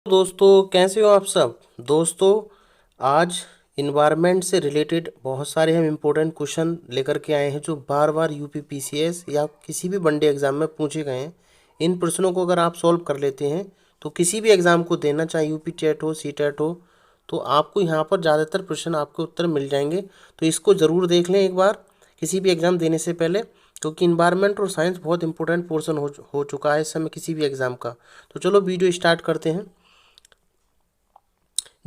दोस्तों कैसे हो आप सब। दोस्तों आज इन्वायरमेंट से रिलेटेड बहुत सारे हम इम्पोर्टेंट क्वेश्चन लेकर के आए हैं जो बार बार यूपीपीसीएस या किसी भी वनडे एग्जाम में पूछे गए हैं। इन प्रश्नों को अगर आप सॉल्व कर लेते हैं तो किसी भी एग्ज़ाम को देना, चाहे यूपी टेट हो, सी टेट हो, तो आपको यहाँ पर ज़्यादातर प्रश्न आपके उत्तर मिल जाएंगे। तो इसको ज़रूर देख लें एक बार किसी भी एग्ज़ाम देने से पहले, क्योंकि इन्वायरमेंट और साइंस बहुत इंपॉर्टेंट पोर्शन हो चुका है इस समय किसी भी एग्ज़ाम का। तो चलो वीडियो स्टार्ट करते हैं।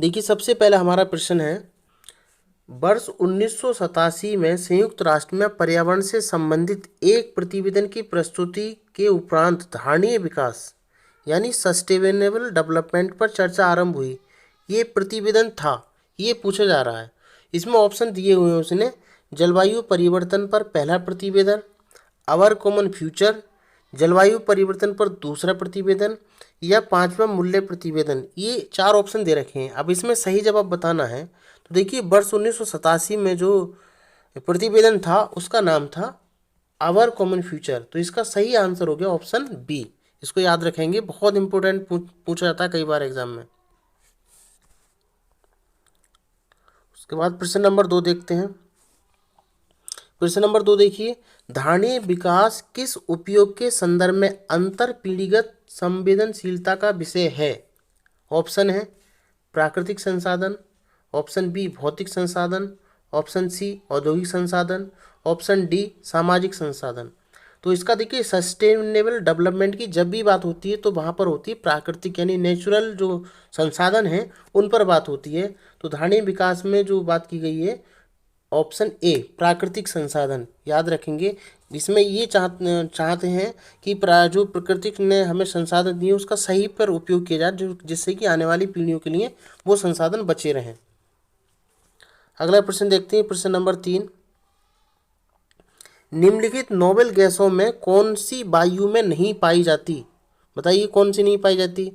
देखिए सबसे पहले हमारा प्रश्न है, वर्ष 1987 में संयुक्त राष्ट्र में पर्यावरण से संबंधित एक प्रतिवेदन की प्रस्तुति के उपरांत धारणीय विकास यानी सस्टेनेबल डेवलपमेंट पर चर्चा आरंभ हुई। ये प्रतिवेदन था, ये पूछा जा रहा है। इसमें ऑप्शन दिए हुए हैं उसने, जलवायु परिवर्तन पर पहला प्रतिवेदन, आवर कॉमन फ्यूचर, जलवायु परिवर्तन पर दूसरा प्रतिवेदन या पांचवा मूल्य प्रतिवेदन। ये चार ऑप्शन दे रखे हैं। अब इसमें सही जवाब बताना है। तो देखिए वर्ष 1987 में जो प्रतिवेदन था उसका नाम था आवर कॉमन फ्यूचर। तो इसका सही आंसर हो गया ऑप्शन बी। इसको याद रखेंगे, बहुत इंपॉर्टेंट पूछा जाता है कई बार एग्जाम में। उसके बाद प्रश्न नंबर 2 देखते हैं। प्रश्न नंबर 2 देखिए, धारणीय विकास किस उपयोग के संदर्भ में अंतर पीढ़ीगत संवेदनशीलता का विषय है? ऑप्शन है प्राकृतिक संसाधन, ऑप्शन बी भौतिक संसाधन, ऑप्शन सी औद्योगिक संसाधन, ऑप्शन डी सामाजिक संसाधन। तो इसका देखिए सस्टेनेबल डेवलपमेंट की जब भी बात होती है तो वहाँ पर होती है प्राकृतिक यानी नेचुरल जो संसाधन हैं उन पर बात होती है। तो धारणीय विकास में जो बात की गई है ऑप्शन ए प्राकृतिक संसाधन, याद रखेंगे। इसमें ये चाहते हैं कि जो प्रकृति ने हमें संसाधन दिए उसका सही पर उपयोग किया जाए, जो जिससे कि आने वाली पीढ़ियों के लिए वो संसाधन बचे रहें। अगला प्रश्न देखते हैं, प्रश्न नंबर 3, निम्नलिखित नोबेल गैसों में कौन सी वायु में नहीं पाई जाती? बताइए कौन सी नहीं पाई जाती।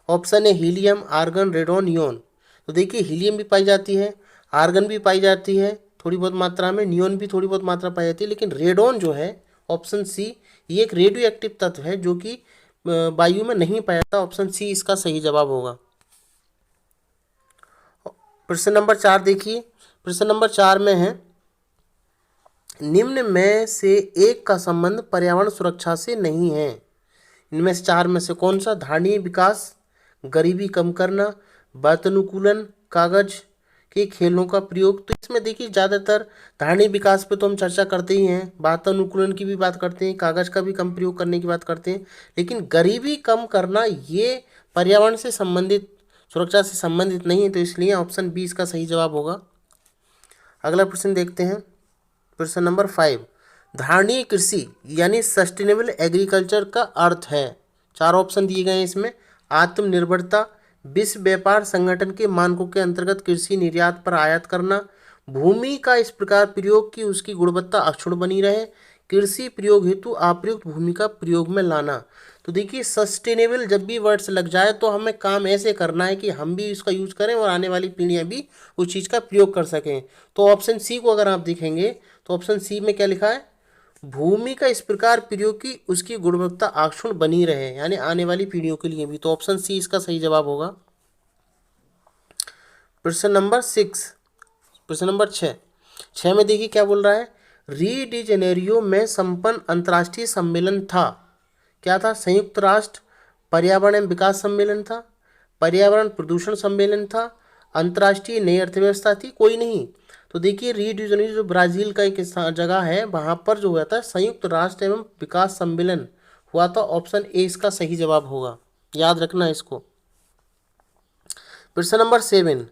ऑप्शन है हीलियम, आर्गन, रेडॉन, नियोन। तो देखिए हीलियम भी पाई जाती है, आर्गन भी पाई जाती है थोड़ी बहुत मात्रा में, नियोन भी थोड़ी बहुत मात्रा पाई जाती है, लेकिन रेडॉन जो है ऑप्शन सी, ये एक रेडियो एक्टिव तत्व है जो कि वायु में नहीं पाया जाता। ऑप्शन सी इसका सही जवाब होगा। प्रश्न नंबर 4 देखिए, प्रश्न नंबर 4 में है, निम्न में से एक का संबंध पर्यावरण सुरक्षा से नहीं है। इनमें से चार में से कौन सा? धारणीय विकास, गरीबी कम करना, वातानुकूलन, कागज के खेलों का प्रयोग। तो इसमें देखिए ज़्यादातर धारणीय विकास पे तो हम चर्चा करते ही हैं, वातानुकूलन की भी बात करते हैं, कागज का भी कम प्रयोग करने की बात करते हैं, लेकिन गरीबी कम करना ये पर्यावरण से संबंधित, सुरक्षा से संबंधित नहीं है। तो इसलिए ऑप्शन बी इसका सही जवाब होगा। अगला प्रश्न देखते हैं, प्रश्न नंबर 5, धारणीय कृषि यानी सस्टेनेबल एग्रीकल्चर का अर्थ है। चार ऑप्शन दिए गए हैं इसमें, आत्मनिर्भरता, विश्व व्यापार संगठन के मानकों के अंतर्गत कृषि निर्यात पर आयात करना, भूमि का इस प्रकार प्रयोग कि उसकी गुणवत्ता अक्षुण्ण बनी रहे, कृषि प्रयोग हेतु अप्रयुक्त भूमि का प्रयोग में लाना। तो देखिए सस्टेनेबल जब भी वर्ड्स लग जाए तो हमें काम ऐसे करना है कि हम भी इसका यूज करें और आने वाली पीढ़ियां भी उस चीज़ का प्रयोग कर सकें। तो ऑप्शन सी को अगर आप देखेंगे तो ऑप्शन सी में क्या लिखा है, भूमि का इस प्रकार प्रयोग की उसकी गुणवत्ता अक्षुण्ण बनी रहे, यानी आने वाली पीढ़ियों के लिए भी। तो ऑप्शन सी इसका सही जवाब होगा। प्रश्न नंबर 6, प्रश्न नंबर 6 में देखिए क्या बोल रहा है, री डी जेनेरियो में संपन्न अंतर्राष्ट्रीय सम्मेलन था। क्या था? संयुक्त राष्ट्र पर्यावरण एवं विकास सम्मेलन था, पर्यावरण प्रदूषण सम्मेलन था, अंतर्राष्ट्रीय नई अर्थव्यवस्था थी, कोई नहीं। तो देखिए री डी जेनेरियो जो ब्राज़ील का एक जगह है वहाँ पर जो हुआ था संयुक्त राष्ट्र एवं विकास सम्मेलन हुआ था। ऑप्शन ए इसका सही जवाब होगा, याद रखना इसको। प्रश्न नंबर 7,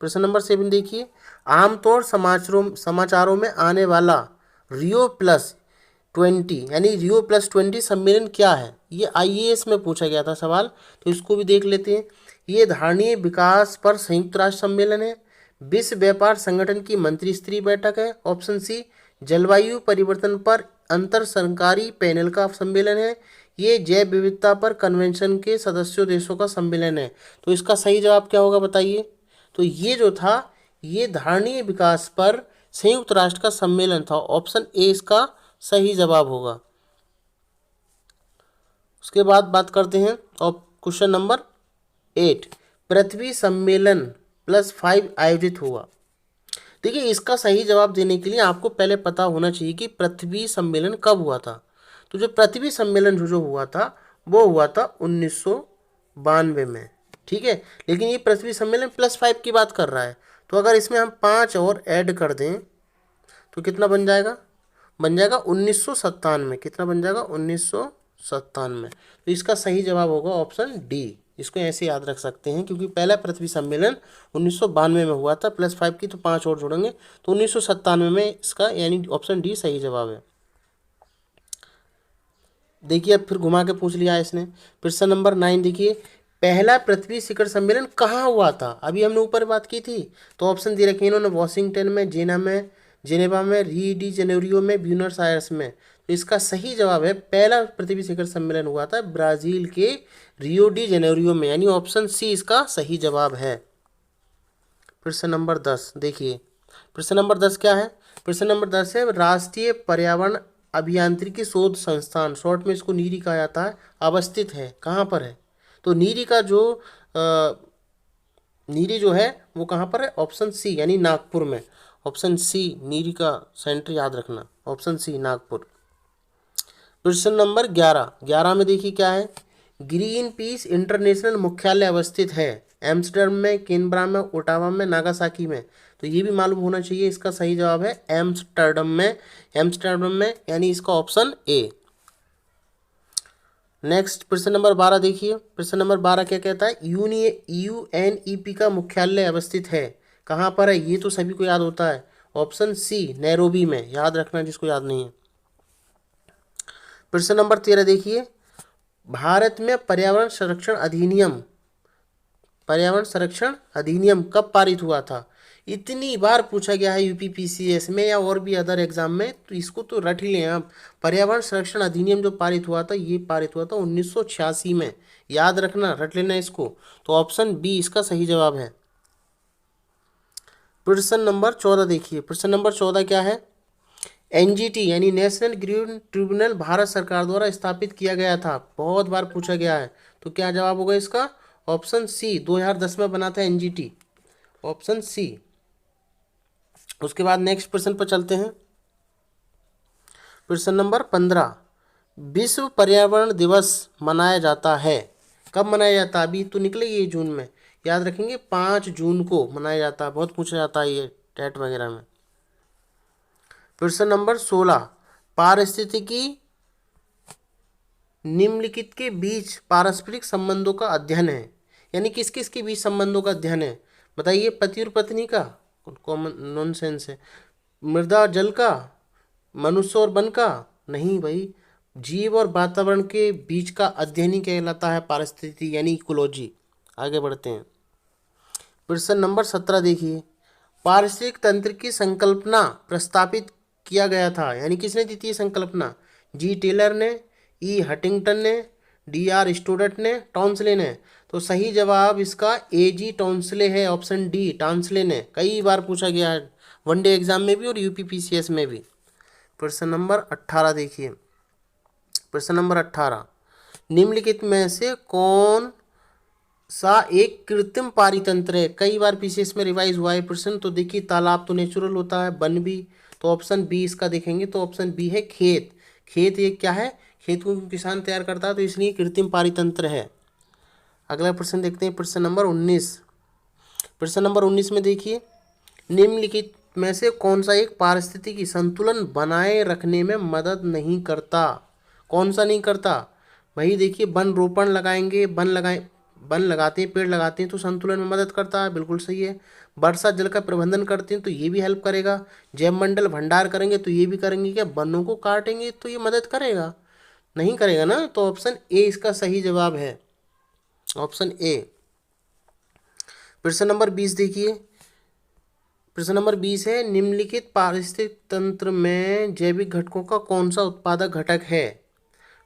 प्रश्न नंबर 7 देखिए, आमतौर समाचारों में आने वाला Rio+20 यानी Rio+20 सम्मेलन क्या है? ये आईएएस में पूछा गया था सवाल, तो इसको भी देख लेते हैं। ये धारणीय विकास पर संयुक्त राष्ट्र सम्मेलन है, विश्व व्यापार संगठन की मंत्री स्तरीय बैठक है, ऑप्शन सी जलवायु परिवर्तन पर अंतर सरकारी पैनल का सम्मेलन है, ये जैव विविधता पर कन्वेंशन के सदस्यों देशों का सम्मेलन है। तो इसका सही जवाब क्या होगा बताइए। तो ये जो था ये धारणीय विकास पर संयुक्त राष्ट्र का सम्मेलन था। ऑप्शन ए इसका सही जवाब होगा। उसके बाद बात करते हैं और क्वेश्चन नंबर 8 पृथ्वी सम्मेलन +5 आयोजित हुआ। देखिए, इसका सही जवाब देने के लिए आपको पहले पता होना चाहिए कि पृथ्वी सम्मेलन कब हुआ था। तो जो पृथ्वी सम्मेलन जो हुआ था वो हुआ था 1992 में, ठीक है। लेकिन ये पृथ्वी सम्मेलन +5 की बात कर रहा है, तो अगर इसमें हम 5 और ऐड कर दें तो कितना बन जाएगा? बन जाएगा 1997। कितना बन जाएगा? 1997। तो इसका सही जवाब होगा ऑप्शन डी। इसको ऐसे याद रख सकते हैं क्योंकि पहला पृथ्वी सम्मेलन 1992 में हुआ था, +5 की तो 5 और जोड़ेंगे तो 1997 में इसका, यानी ऑप्शन डी सही जवाब है। देखिए, अब फिर घुमा के पूछ लिया इसने। प्रश्न नंबर 9 देखिए, पहला पृथ्वी शिखर सम्मेलन कहाँ हुआ था? अभी हमने ऊपर बात की थी, तो ऑप्शन दे रखे इन्होंने, वॉशिंगटन में, जेनेवा में, री डी जेनेरियो में, ब्यूनस आयर्स में। तो इसका सही जवाब है, पहला पृथ्वी शिखर सम्मेलन हुआ था ब्राजील के रियो डी जेनेरियो में, यानी ऑप्शन सी इसका सही जवाब है। प्रश्न नंबर 10 देखिए, प्रश्न नंबर 10 क्या है? प्रश्न नंबर 10 है, राष्ट्रीय पर्यावरण अभियांत्रिकी शोध संस्थान, शॉर्ट में इसको नीरी कहा जाता है, अवस्थित है कहाँ पर है? तो नीरी का जो नीरी जो है वो कहाँ पर है? ऑप्शन सी यानी नागपुर में। ऑप्शन सी नीरी का सेंटर याद रखना, ऑप्शन सी नागपुर। प्रश्न नंबर 11 में देखिए क्या है, ग्रीन पीस इंटरनेशनल मुख्यालय अवस्थित है एम्स्टर्डम में, कैनबरा में, ओटावा में, नागासाकी में। तो ये भी मालूम होना चाहिए, इसका सही जवाब है एम्स्टर्डम में। एम्स्टर्डम में यानी इसका ऑप्शन ए। नेक्स्ट प्रश्न नंबर 12 देखिए, प्रश्न नंबर 12 क्या कहता है, यूएनईपी का मुख्यालय अवस्थित है कहाँ पर है? ये तो सभी को याद होता है, ऑप्शन सी नैरोबी में, याद रखना जिसको याद नहीं है। प्रश्न नंबर 13 देखिए, भारत में पर्यावरण संरक्षण अधिनियम कब पारित हुआ था? इतनी बार पूछा गया है यूपीपीसीएस में या और भी अदर एग्जाम में, तो इसको तो रट ही लें आप। पर्यावरण संरक्षण अधिनियम जो पारित हुआ था, ये पारित हुआ था 1986 में, याद रखना, रट लेना इसको। तो ऑप्शन बी इसका सही जवाब है। प्रश्न नंबर 14 देखिए, प्रश्न नंबर 14 क्या है, एनजीटी यानी नेशनल ग्रीन ट्रिब्यूनल भारत सरकार द्वारा स्थापित किया गया था, बहुत बार पूछा गया है। तो क्या जवाब होगा इसका? ऑप्शन सी 2010 में बना था एनजीटी, ऑप्शन सी। उसके बाद नेक्स्ट प्रश्न पर चलते हैं। प्रश्न नंबर 15, विश्व पर्यावरण दिवस मनाया जाता है कब? मनाया जाता है अभी तो निकले ये जून में, याद रखेंगे 5 जून को मनाया जाता है, बहुत पूछा जाता है ये टेट वगैरह में। प्रश्न नंबर 16, पारिस्थितिकी निम्नलिखित के बीच पारस्परिक संबंधों का अध्ययन है, यानी किस किस के बीच संबंधों का अध्ययन है? बताइए, पति और पत्नी का, कॉमन नॉनसेंस है। मृदा जल का, मनुष्य और वन का, नहीं भाई, जीव और वातावरण के बीच का अध्ययन ही कहलाता है पारिस्थितिकी यानी इकोलॉजी। आगे बढ़ते हैं। प्रश्न नंबर 17 देखिए, पारिस्थितिक तंत्र की संकल्पना प्रस्तावित किया गया था, यानी किसने दी थी संकल्पना? जी टेलर ने, ई हटिंगटन ने, डी आर स्टूडेंट ने, टॉन्सले ने। तो सही जवाब इसका ए जी टॉन्सले है, ऑप्शन डी टॉन्सले ने। कई बार पूछा गया है वनडे एग्जाम में भी और यूपीपीसीएस में भी। प्रश्न नंबर 18 देखिए, प्रश्न नंबर 18, निम्नलिखित में से कौन सा एक कृत्रिम पारितंत्र है? कई बार पीसीएस में रिवाइज हुआ है प्रश्न। तो देखिए, तालाब तो नेचुरल होता है, वन भी, तो ऑप्शन बी इसका देखेंगे तो ऑप्शन बी है खेत। खेत ये क्या है? खेत को किसान तैयार करता है, तो इसलिए कृत्रिम पारितंत्र है। अगला प्रश्न देखते हैं, प्रश्न नंबर 19। प्रश्न नंबर 19 में देखिए, निम्नलिखित में से कौन सा एक पारिस्थितिकी संतुलन बनाए रखने में मदद नहीं करता? कौन सा नहीं करता भाई? देखिए, वन रोपण लगाएंगे, वन लगाते हैं, पेड़ लगाते हैं तो संतुलन में मदद करता है, बिल्कुल सही है। वर्षा जल का प्रबंधन करते हैं तो ये भी हेल्प करेगा। जैव मंडल भंडार करेंगे तो ये भी करेंगे। क्या वनों को काटेंगे तो ये मदद करेगा? नहीं करेगा ना। तो ऑप्शन ए इसका सही जवाब है, ऑप्शन ए। प्रश्न नंबर 20 देखिए, प्रश्न नंबर 20 है, निम्नलिखित पारिस्थितिक तंत्र में जैविक घटकों का कौन सा उत्पादक घटक है?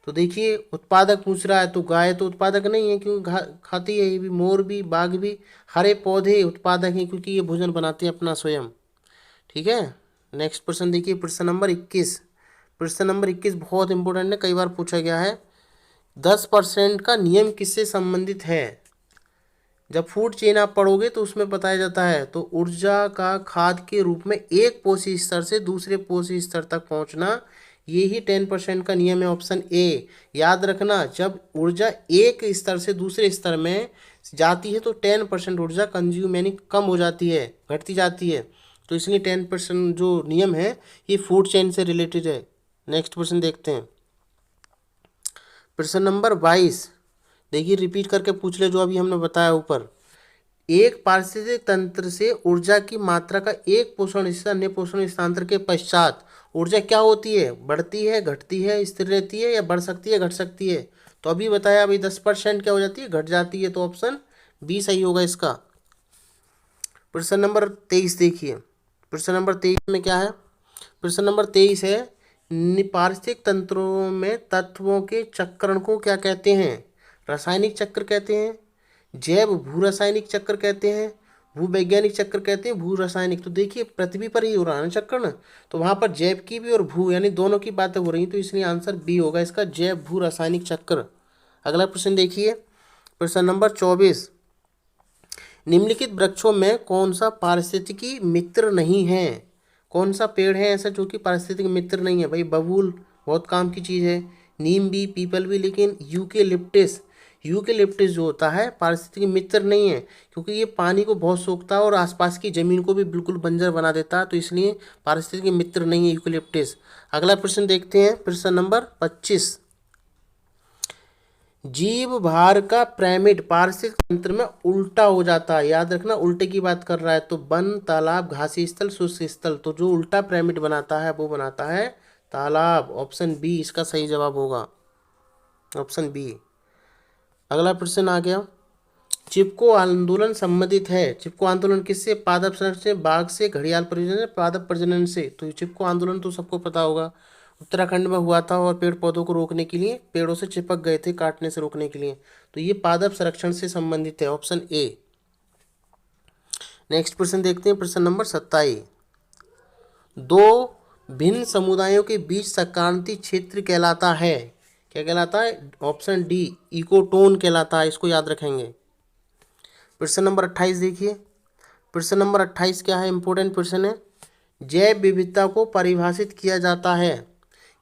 तो देखिए, उत्पादक पूछ रहा है तो गाय तो उत्पादक नहीं है क्योंकि खाती है, ये भी, मोर भी, बाघ भी। हरे पौधे उत्पादक हैं क्योंकि ये भोजन बनाते हैं अपना स्वयं, ठीक है। नेक्स्ट प्रश्न देखिए, प्रश्न नंबर 21। प्रश्न नंबर 21 बहुत इंपॉर्टेंट है, कई बार पूछा गया है। 10% का नियम किससे संबंधित है? जब फूड चेन आप पढ़ोगे तो उसमें बताया जाता है, तो ऊर्जा का खाद के रूप में एक पोषी स्तर से दूसरे पोषी स्तर तक पहुंचना, ये ही 10% का नियम है, ऑप्शन ए। याद रखना, जब ऊर्जा एक स्तर से दूसरे स्तर में जाती है तो 10% ऊर्जा कंज्यूम यानी कम हो जाती है, घटती जाती है। तो इसलिए 10% जो नियम है ये फूड चेन से रिलेटेड है। नेक्स्ट क्वेश्चन देखते हैं, प्रश्न नंबर 22। देखिए रिपीट करके पूछ ले जो अभी हमने बताया ऊपर। एक पारिस्थितिक तंत्र से ऊर्जा की मात्रा का एक पोषण स्तर अन्य पोषण स्थानांतरण के पश्चात ऊर्जा क्या होती है, बढ़ती है, घटती है, स्थिर रहती है, या बढ़ सकती है, घट सकती है। तो अभी बताया अभी 10% क्या हो जाती है, घट जाती है। तो ऑप्शन बी सही होगा इसका। प्रश्न नंबर 23 देखिए, प्रश्न नंबर 23 में क्या है, प्रश्न नंबर 23 है, पारिस्थितिक तंत्रों में तत्वों के चक्रण को क्या कहते हैं। रासायनिक चक्र कहते हैं, जैव भू रासायनिक चक्र कहते हैं, भूवैज्ञानिक चक्र कहते हैं, भू रासायनिक। तो देखिए पृथ्वी पर ही हो रहा है ना चक्र ना, तो वहाँ पर जैव की भी और भू यानी दोनों की बातें हो रही हैं, तो इसलिए आंसर बी होगा इसका, जैव भू रासायनिक चक्र। अगला प्रश्न देखिए, प्रश्न नंबर 24। निम्नलिखित वृक्षों में कौन सा पारिस्थितिकी मित्र नहीं है। कौन सा पेड़ है ऐसा जो कि पारिस्थितिकी मित्र नहीं है। भाई बबूल बहुत काम की चीज़ है, नीम भी, पीपल भी, लेकिन यूकेलिप्टिस, यूकेलिप्टिस जो होता है पारिस्थितिकी मित्र नहीं है, क्योंकि ये पानी को बहुत सोखता है और आसपास की ज़मीन को भी बिल्कुल बंजर बना देता है, तो इसलिए पारिस्थितिकी मित्र नहीं है यूकेलिप्टिस। अगला प्रश्न देखते हैं, प्रश्न नंबर 25। जीव भार का पिरामिड पारिस्थितिक तंत्र में उल्टा हो जाता है। याद रखना उल्टे की बात कर रहा है, तो वन, तालाब, घासी स्थल, शुष्क स्थल, तो जो उल्टा पिरामिड बनाता है वो बनाता है तालाब। ऑप्शन बी इसका सही जवाब होगा, ऑप्शन बी। अगला प्रश्न आ गया, चिपको आंदोलन संबंधित है। चिपको आंदोलन किससे, पादप संरक्षण से, बाघ से, घड़ियाल प्रजनन, पादप प्रजनन से। तो चिपको आंदोलन तो सबको पता होगा, उत्तराखंड में हुआ था और पेड़ पौधों को रोकने के लिए पेड़ों से चिपक गए थे काटने से रोकने के लिए, तो ये पादप संरक्षण से संबंधित है, ऑप्शन ए। नेक्स्ट प्रश्न देखते हैं, प्रश्न नंबर 27। दो भिन्न समुदायों के बीच संक्रांति क्षेत्र कहलाता है, क्या कहलाता है, ऑप्शन डी इकोटोन कहलाता है, इसको याद रखेंगे। प्रश्न नंबर 28 देखिए, प्रश्न नंबर 28 क्या है, इंपॉर्टेंट प्रश्न है। जैव विविधता को परिभाषित किया जाता है,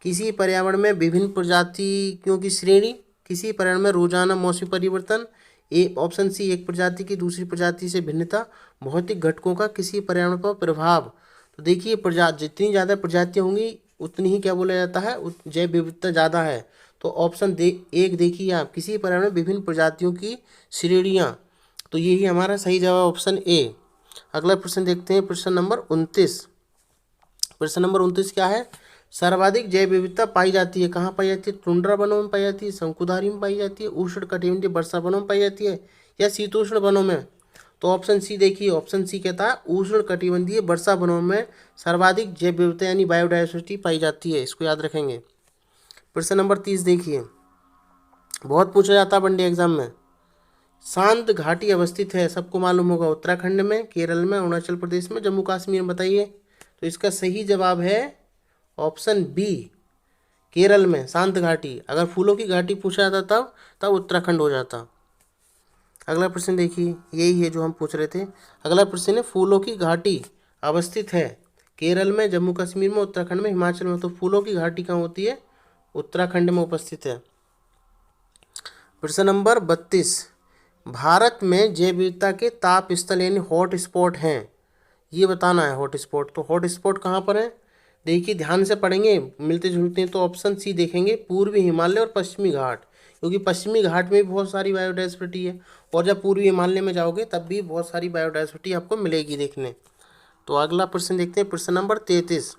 किसी पर्यावरण में विभिन्न प्रजातियों की श्रेणी, किसी पर्यावरण में रोजाना मौसमी परिवर्तन, ऑप्शन सी एक प्रजाति की दूसरी प्रजाति से भिन्नता, भौतिक घटकों का किसी पर्यावरण पर प्रभाव। तो देखिए जितनी ज़्यादा प्रजातियाँ होंगी उतनी ही क्या बोला जाता है, जैव विविधता ज़्यादा है। तो ऑप्शन एक देखिए आप, किसी पर्यावरण में विभिन्न प्रजातियों की श्रेणियाँ, तो यही हमारा सही जवाब ऑप्शन ए। अगला प्रश्न देखते हैं, प्रश्न नंबर 29। प्रश्न नंबर 29 क्या है, सर्वाधिक जैव विविधता पाई जाती है, कहाँ पाई जाती है, टुंड्रा वनों में पाई जाती है, शंकुधारी में पाई जाती है, उष्ण कटिबंधीय वर्षा वनों में पाई जाती है, या शीतोष्ण वनों में। तो ऑप्शन सी देखिए, ऑप्शन सी कहता है उष्ण कटिबंधीय वर्षा वनों में सर्वाधिक जैव विविधता यानी बायोडायवर्सिटी पाई जाती है, इसको याद रखेंगे। प्रश्न नंबर 30 देखिए, बहुत पूछा जाता है वनडे एग्जाम में। शांत घाटी अवस्थित है, सबको मालूम होगा, उत्तराखंड में, केरल में, अरुणाचल प्रदेश में, जम्मू कश्मीर में, बताइए। तो इसका सही जवाब है ऑप्शन बी, केरल में शांत घाटी। अगर फूलों की घाटी पूछा जाता तब उत्तराखंड हो जाता। अगला प्रश्न देखिए, यही है जो हम पूछ रहे थे। अगला प्रश्न है, फूलों की घाटी अवस्थित है केरल में, जम्मू कश्मीर में, उत्तराखंड में, हिमाचल में। तो फूलों की घाटी कहाँ होती है, उत्तराखंड में उपस्थित है। प्रश्न नंबर 32। भारत में जैव विविधता के ताप स्थल यानी हॉट स्पॉट हैं, ये बताना है हॉट स्पॉट। तो हॉट स्पॉट कहाँ पर है, देखिए ध्यान से पढ़ेंगे, मिलते जुलते हैं। तो ऑप्शन सी देखेंगे, पूर्वी हिमालय और पश्चिमी घाट, क्योंकि पश्चिमी घाट में भी बहुत सारी बायोडायवर्सिटी है, और जब पूर्वी हिमालय में जाओगे तब भी बहुत सारी बायोडायवर्सिटी आपको मिलेगी देखने। तो अगला प्रश्न देखते हैं, प्रश्न नंबर 33।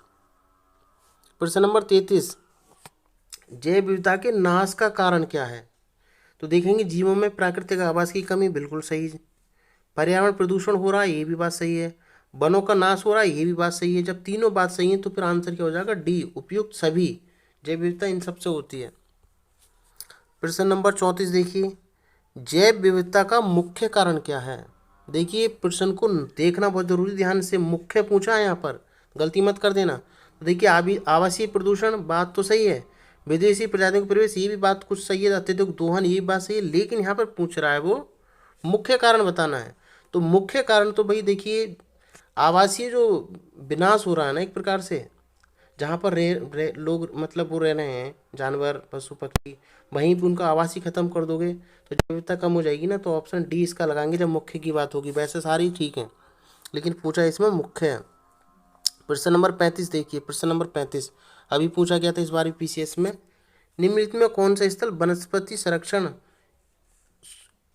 प्रश्न नंबर 33, जैव विविधता के नाश का कारण क्या है। तो देखेंगे जीवों में प्राकृतिक आवास की कमी, बिल्कुल सही। पर्यावरण प्रदूषण हो रहा है, ये भी बात सही है। वनों का नाश हो रहा है, ये भी बात सही है। जब तीनों बात सही है तो फिर आंसर क्या हो जाएगा, डी उपयुक्त सभी। जैव विविधता इन सबसे होती है। प्रश्न नंबर 34 देखिए, जैव विविधता का मुख्य कारण क्या है। देखिए प्रश्न को देखना बहुत जरूरी, ध्यान से, मुख्य पूछा है यहाँ पर, गलती मत कर देना। तो देखिए आवासीय प्रदूषण बात तो सही है, विदेशी प्रजातियों का प्रवेश ये भी बात कुछ सही है, अत्यधिक दोहन ये भी बात सही है, लेकिन यहाँ पर पूछ रहा है वो मुख्य कारण बताना है। तो मुख्य कारण तो भाई देखिए, आवासीय जो विनाश हो रहा है ना एक प्रकार से, जहाँ पर लोग मतलब वो रह रहे हैं, जानवर पशु पक्षी, वहीं पे उनका आवास ही खत्म कर दोगे तो जैव विविधता कम हो जाएगी ना। तो ऑप्शन डी इसका लगाएंगे जब मुख्य की बात होगी। वैसे सारी ठीक है, लेकिन पूछा इसमें मुख्य है। प्रश्न नंबर 35 देखिए, प्रश्न नंबर 35 अभी पूछा गया था इस बार पीसीएस में। निम्नलिखित में कौन सा स्थल वनस्पति संरक्षण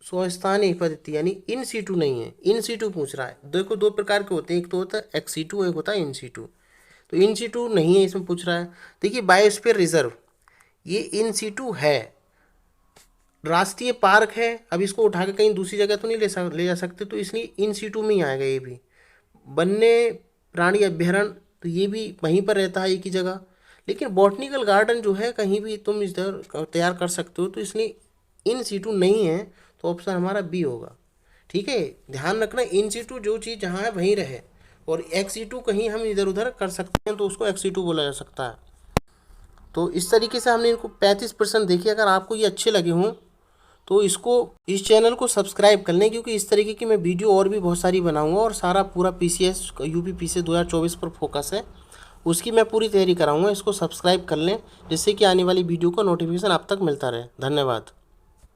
स्वस्थानीय पद्धति यानी इन सीटू नहीं है, इन सीटू पूछ रहा है। देखो दो प्रकार के होते हैं, एक तो होता है एक्स सीटू, एक होता है इन सीटू। तो इन सीटू नहीं है इसमें पूछ रहा है। देखिए बायोस्फीयर रिजर्व ये इन सीटू है, राष्ट्रीय पार्क है। अब इसको उठा के कहीं दूसरी जगह तो नहीं ले जा सकते, तो इसलिए इन सीटू में ही आएगा ये भी। वन्य प्राणी अभ्यारण्य तो ये भी वहीं पर रहता है एक ही जगह। लेकिन बॉटनिकल गार्डन जो है कहीं भी तुम इधर तैयार कर सकते हो, तो इसलिए इन सीटू नहीं है। तो ऑप्शन हमारा बी होगा। ठीक है, ध्यान रखना इन सीटू जो चीज़ जहाँ है वहीं रहे, और एक्स सीटू कहीं हम इधर उधर कर सकते हैं तो उसको एक्स सीटू बोला जा सकता है। तो इस तरीके से हमने इनको 35% देखिए। अगर आपको ये अच्छे लगे हों तो इसको, इस चैनल को सब्सक्राइब कर लें, क्योंकि इस तरीके की मैं वीडियो और भी बहुत सारी बनाऊंगा। और सारा पूरा पीसीएस यूपी पीसीएस 2024 पर फोकस है, उसकी मैं पूरी तैयारी कराऊंगा। इसको सब्सक्राइब कर लें जिससे कि आने वाली वीडियो का नोटिफिकेशन आप तक मिलता रहे। धन्यवाद।